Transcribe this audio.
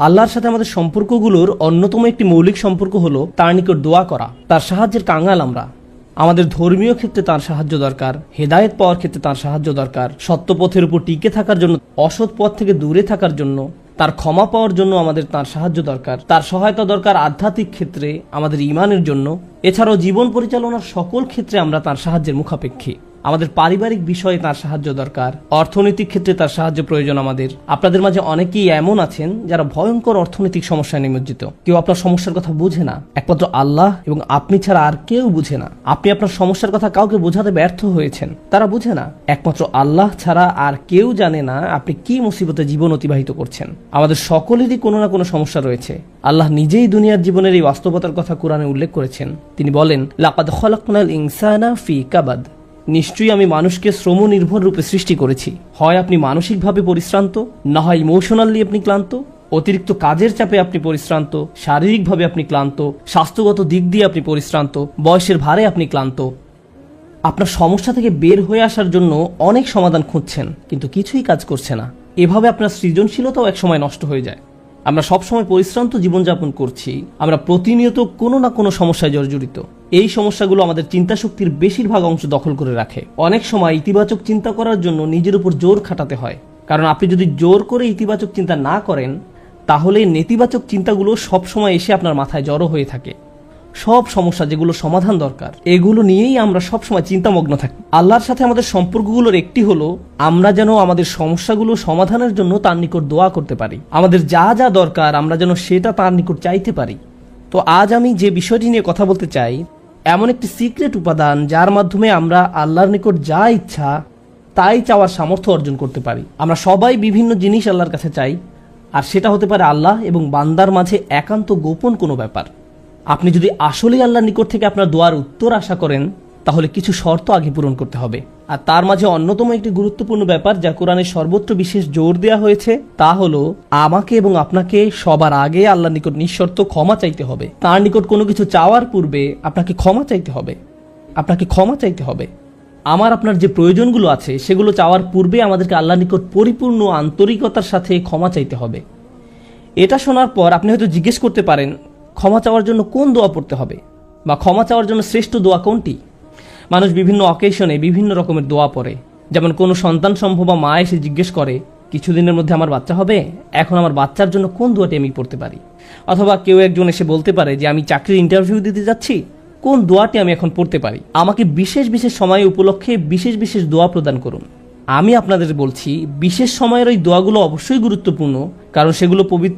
আল্লাহর সাথে আমাদের সম্পর্কগুলোর অন্যতম একটি মৌলিক সম্পর্ক হলো তার নিকট দোয়া করা। তার সাহায্যের কাঙ্গাল আমরা। আমাদের ধর্মীয় ক্ষেত্রে তার সাহায্য দরকার, হেদায়েত পাওয়ার ক্ষেত্রে তার সাহায্য দরকার, সত্য পথের উপর টিকে থাকার জন্য, অসৎ পথ থেকে দূরে থাকার জন্য, তার ক্ষমা পাওয়ার জন্য আমাদের তার সাহায্য দরকার, তার সহায়তা দরকার আধ্যাত্মিক ক্ষেত্রে আমাদের ঈমানের জন্য। এছাড়াও জীবন পরিচালনার সকল ক্ষেত্রে আমরা তার সাহায্যের মুখাপেক্ষী। আমাদের পারিবারিক বিষয়ে তার সাহায্য দরকার, অর্থনৈতিক ক্ষেত্রে তার সাহায্য প্রয়োজন আমাদের। আপনাদের মাঝে অনেকেই এমন আছেন যারা ভয়ঙ্কর অর্থনৈতিক সমস্যায় নিমজ্জিত। কেউ আপনার সমস্যার কথা বুঝে না, একমাত্র আল্লাহ এবং আপনি ছাড়া আর কেউ বুঝে না। আপনি আপনার সমস্যার কথা কাউকে বোঝাতে ব্যর্থ হয়েছেন, তারা বুঝে না। একমাত্র আল্লাহ ছাড়া আর কেউ জানে না আপনি কি মুসিবতে জীবন অতিবাহিত করছেন। আমাদের সকলেরই কোনো না কোনো সমস্যা রয়েছে। আল্লাহ নিজেই দুনিয়ার জীবনের এই বাস্তবতার কথা কোরআনে উল্লেখ করেছেন। তিনি বলেন, লাকাদ খলাকনাল ইনসানা ফি কাবাদ, নিশ্চয়ই আমি মানুষকে শ্রম নির্ভর রূপে সৃষ্টি করেছি। হয় আপনি মানসিকভাবে পরিশ্রান্ত, না হয় ইমোশনালি আপনি ক্লান্ত। অতিরিক্ত কাজের চাপে আপনি পরিশ্রান্ত, শারীরিকভাবে আপনি ক্লান্ত, স্বাস্থ্যগত দিক দিয়ে আপনি পরিশ্রান্ত, বয়সের ভারে আপনি ক্লান্ত। আপনার সমস্যা থেকে বের হয়ে আসার জন্য অনেক সমাধান খুঁজছেন, কিন্তু কিছুই কাজ করছে না। এভাবে আপনার সৃজনশীলতাও একসময় নষ্ট হয়ে যায়। আমরা সবসময় পরিশ্রান্ত জীবনযাপন করছি। আমরা প্রতিনিয়ত কোনো না কোনো সমস্যায় জর্জরিত। এই সমস্যাগুলো আমাদের চিন্তা শক্তির বেশিরভাগ অংশ দখল করে রাখে। অনেক সময় ইতিবাচক চিন্তা করার জন্য নিজের উপর জোর খাটাতে হয়, কারণ আপনি যদি জোর করে ইতিবাচক চিন্তা না করেন, তাহলে নেতিবাচক চিন্তাগুলো সবসময় এসে আপনার মাথায় জড়ো হয়ে থাকে। সব সমস্যা যেগুলো সমাধান দরকার, এগুলো নিয়েই আমরা সবসময় চিন্তামগ্ন থাকি। আল্লাহর সাথে আমাদের সম্পর্কগুলোর একটি হলো আমরা যেন আমাদের সমস্যাগুলো সমাধানের জন্য তার নিকট দোয়া করতে পারি। আমাদের যা যা দরকার আমরা যেন সেটা তার নিকট চাইতে পারি। তো আজ আমি যে বিষয়টি নিয়ে কথা বলতে চাই, এমন একটি সিক্রেট উপাদান যার মাধ্যমে আমরা আল্লাহর নিকট যা ইচ্ছা তাই চাওয়ার সামর্থ্য অর্জন করতে পারি। আমরা সবাই বিভিন্ন জিনিস আল্লাহর কাছে চাই, আর সেটা হতে পারে আল্লাহ এবং বান্দার মাঝে একান্ত গোপন কোনো ব্যাপার। আপনি যদি আসলেই আল্লাহর নিকট থেকে আপনার দোয়ার উত্তর আশা করেন, তাহলে কিছু শর্ত আগে পূরণ করতে হবে। আর তার মাঝে অন্যতম একটি গুরুত্বপূর্ণ ব্যাপার যা কোরআনের সর্বত্র বিশেষ জোর দেওয়া হয়েছে, তা হলো আমাকে এবং আপনাকে সবার আগে আল্লাহর নিকট নিঃশর্ত ক্ষমা চাইতে হবে। তার নিকট কোনো কিছু চাওয়ার পূর্বে আপনাকে ক্ষমা চাইতে হবে। আপনাকে ক্ষমা চাইতে হবে। আমার আপনার যে প্রয়োজনগুলো আছে সেগুলো চাওয়ার পূর্বে আমাদেরকে আল্লাহর নিকট পরিপূর্ণ আন্তরিকতার সাথে ক্ষমা চাইতে হবে। এটা শোনার পর আপনি হয়তো জিজ্ঞেস করতে পারেন, ক্ষমা চাওয়ার জন্য কোন দোয়া পড়তে হবে, বা ক্ষমা চাওয়ার জন্য শ্রেষ্ঠ দোয়া কোনটি? মানুষ বিভিন্ন অকেশনে বিভিন্ন রকমের দোয়া পড়ে। যেমন কোনো সন্তান সম্ভবা মা এসে জিজ্ঞেস করে, কিছুদিনের মধ্যে আমার বাচ্চা হবে, এখন আমার বাচ্চার জন্য কোন দোয়াটি আমি পড়তে পারি? অথবা কেউ একজন এসে বলতে পারে যে আমি চাকরির ইন্টারভিউ দিতে যাচ্ছি, কোন দোয়াটি আমি এখন পড়তে পারি? আমাকে বিশেষ বিশেষ সময় উপলক্ষে বিশেষ বিশেষ দোয়া প্রদান করুন। আমি আপনাদের বলছি, বিশেষ সময়ের ওই দোয়াগুলো অবশ্যই গুরুত্বপূর্ণ, কারণ সেগুলো পবিত্র